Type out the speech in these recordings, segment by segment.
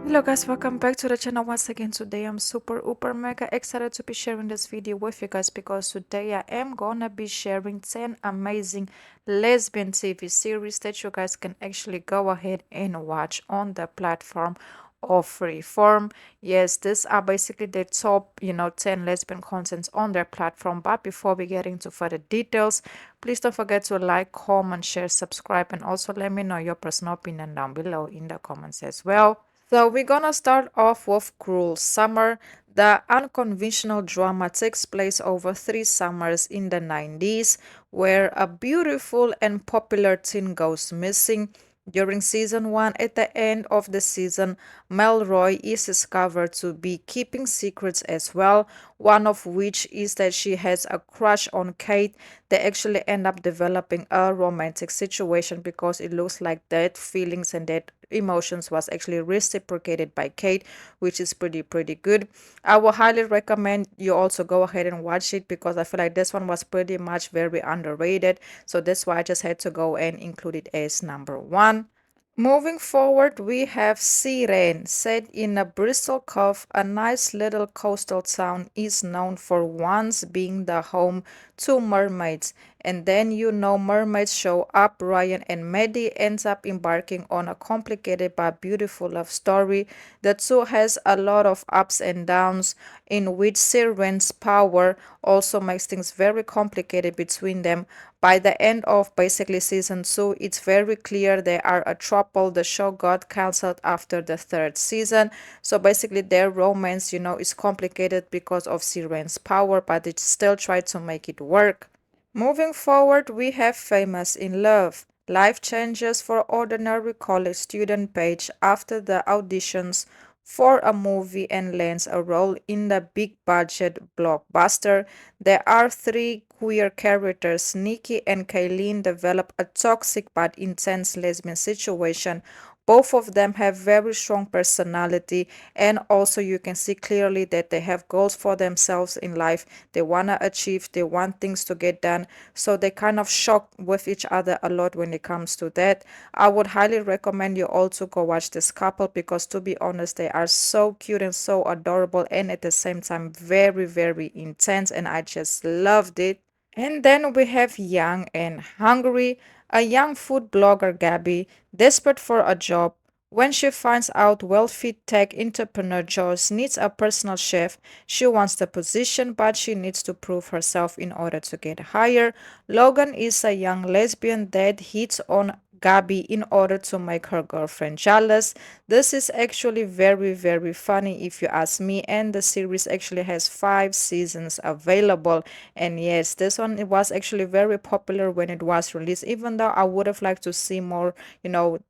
Hello guys, welcome back to the channel once again. Today I'm super mega excited to be sharing this video with you guys because today I am gonna be sharing 10 amazing lesbian TV series that you guys can actually go ahead and watch on the platform of Freeform. Yes, these are basically the top 10 lesbian contents on their platform. But before we get into further details, please don't forget to like, comment, share, subscribe, and also let me know your personal opinion down below in the comments as well. So we're gonna start off with Cruel Summer. The unconventional drama takes place over 3 summers in the 90s, where a beautiful and popular teen goes missing. During season 1, at the end of the season, Melroy is discovered to be keeping secrets as well, one of which is that she has a crush on Kate. They actually end up developing a romantic situation because it looks like that feelings and that emotions was actually reciprocated by Kate, which is pretty good. I will highly recommend you also go ahead and watch it because I feel like this one was pretty much very underrated. So that's why I just had to go and include it as number 1. Moving forward, we have Siren, set in a Bristol Cove. A nice little coastal town is known for once being the home to mermaids. And then mermaids show up. Ryan and Maddie ends up embarking on a complicated but beautiful love story. The two has a lot of ups and downs, in which Siren's power also makes things very complicated between them. By the end of basically season 2, it's very clear they are a couple. The show got cancelled after the 3rd season. So basically their romance, is complicated because of Siren's power, but they still try to make it work. Moving forward, we have Famous in Love. Life changes for ordinary college student Paige after the auditions for a movie and lands a role in the big budget blockbuster. There are 3 queer characters. Nikki and Kayleen develop a toxic but intense lesbian situation. Both of them have very strong personality, and also you can see clearly that they have goals for themselves in life. They want to achieve, they want things to get done, so they kind of shock with each other a lot when it comes to that. I would highly recommend you also go watch this couple because, to be honest, they are so cute and so adorable, and at the same time very intense, and I just loved it. And then we have Young and Hungry, a young food blogger Gabby, desperate for a job. When she finds out wealthy tech entrepreneur Joyce needs a personal chef, she wants the position, but she needs to prove herself in order to get hired. Logan is a young lesbian that hits on Gabby in order to make her girlfriend jealous. This is actually very funny if you ask me, and the series actually has 5 seasons available. And yes, this one it was actually very popular when it was released, even though I would have liked to see more,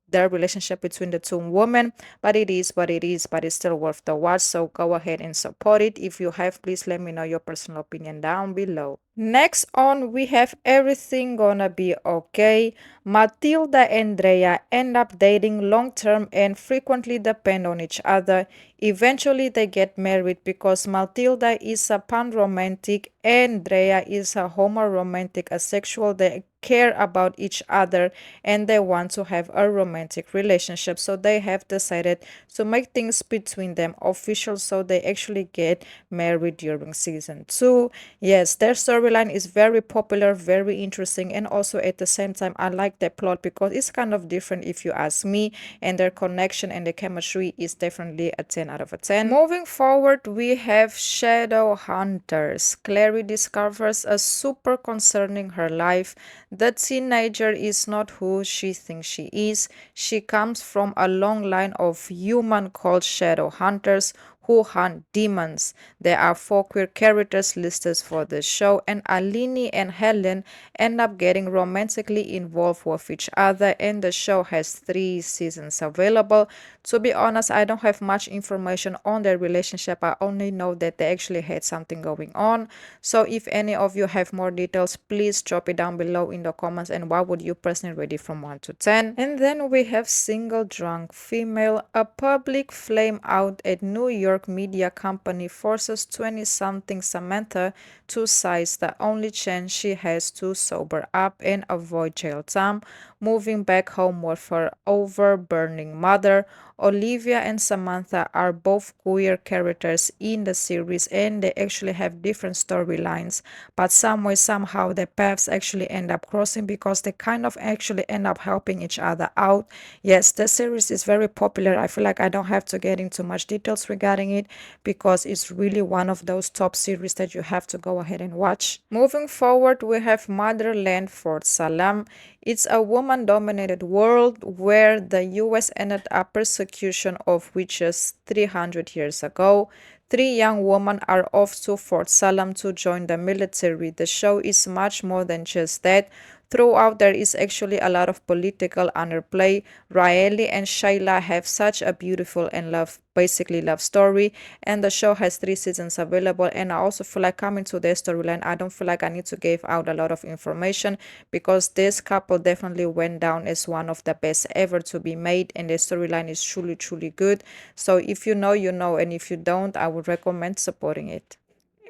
their relationship between the 2 women. But it is what it is, but it's still worth the watch. So go ahead and support it. If you have, please let me know your personal opinion down below. Next on, we have Everything Gonna Be Okay. Matilda and Drea end up dating long term and frequently depend on each other. Eventually, they get married because Matilda is a pan-romantic and Drea is a homo-romantic asexual. They care about each other and they want to have a romantic relationship. So they have decided to make things between them official. So they actually get married during season 2. Yes, their storyline is very popular, very interesting, and also at the same time, I like the plot because it's kind of different if you ask me, and their connection and the chemistry is definitely a 10 out of a 10. Moving forward, we have Shadow Hunters. Clary discovers a super concerning her life. The teenager is not who she thinks she is. She comes from a long line of human called Shadow Hunters who hunt demons. There are 4 queer characters listed for the show, and Aline and Helen end up getting romantically involved with each other, and the show has 3 seasons available. To be honest, I don't have much information on their relationship. I only know that they actually had something going on. So if any of you have more details, please drop it down below in the comments, and what would you personally rate it from 1 to 10. And then we have Single Drunk Female. A public flame out at New York media company forces 20-something Samantha to seize the only chance she has to sober up and avoid jail time, moving back home with her over burning mother. Olivia and Samantha are both queer characters in the series, and they actually have different storylines, but some way somehow their paths actually end up crossing because they kind of actually end up helping each other out. Yes, the series is very popular. I feel like I don't have to get into much details regarding it because it's really one of those top series that you have to go ahead and watch. Moving forward, we have Motherland for Salam. It's a woman-dominated world where the US ended a persecution of witches 300 years ago. Three young women are off to Fort Salem to join the military. The show is much more than just that. Throughout, there is actually a lot of political underplay. Riley and Shayla have such a beautiful and basically love story, and the show has 3 seasons available. And I also feel like coming to their storyline, I don't feel like I need to give out a lot of information because this couple definitely went down as one of the best ever to be made, and the storyline is truly, truly good. So if you know, you know, and if you don't, I would recommend supporting it.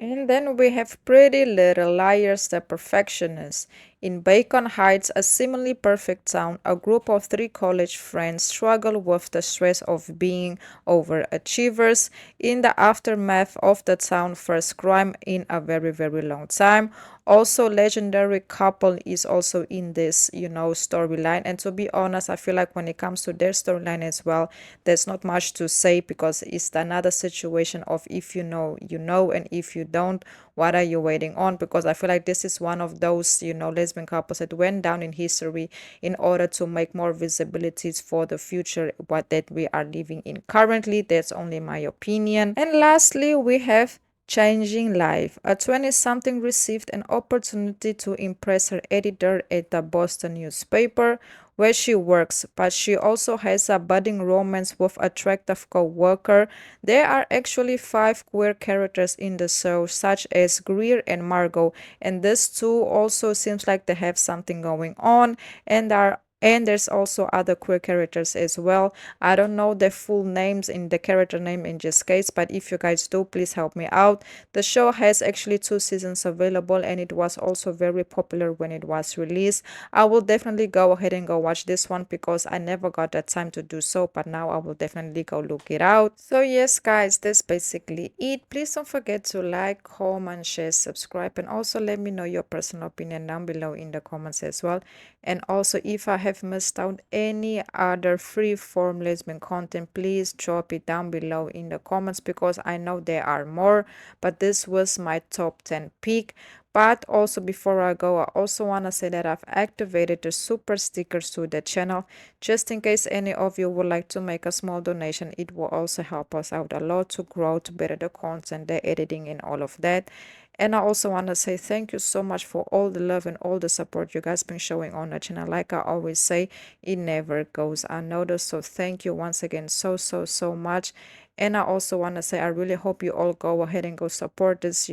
And then we have Pretty Little Liars, the Perfectionists. In Bacon Heights, a seemingly perfect town, a group of three college friends struggle with the stress of being overachievers in the aftermath of the town's first crime in a very, very long time. Also, legendary couple is also in this, storyline. And to be honest, I feel like when it comes to their storyline as well, there's not much to say because it's another situation of if you know, you know, and if you don't, what are you waiting on? Because I feel like this is one of those, lesbian couples that went down in history in order to make more visibilities for the future, what that we are living in currently. That's only my opinion. And lastly, we have Changing Life. A 20-something received an opportunity to impress her editor at the Boston newspaper where she works, but she also has a budding romance with attractive co-worker. There are actually 5 queer characters in the show, such as Greer and Margot, and these two also seems like they have something going on, and there's also other queer characters as well. I don't know the full names in the character name in this case, but if you guys do, please help me out. The show has actually 2 seasons available, and it was also very popular when it was released. I will definitely go ahead and go watch this one because I never got that time to do so, but now I will definitely go look it out. So yes, guys, that's basically it. Please don't forget to like, comment, share, subscribe, and also let me know your personal opinion down below in the comments as well. And also, if I have missed out any other free-form lesbian content, please drop it down below in the comments because I know there are more, but this was my top 10 pick. But also before I go, I also want to say that I've activated the super stickers to the channel just in case any of you would like to make a small donation. It will also help us out a lot to grow, to better the content, the editing, and all of that. And I also want to say thank you so much for all the love and all the support you guys been showing on the channel. Like I always say, it never goes unnoticed. So thank you once again so, so, so much. And I also want to say I really hope you all go ahead and go support this,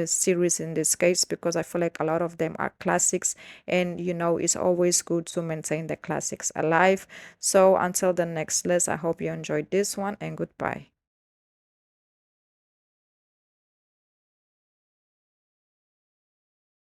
series in this case because I feel like a lot of them are classics and, it's always good to maintain the classics alive. So until the next list, I hope you enjoyed this one and goodbye.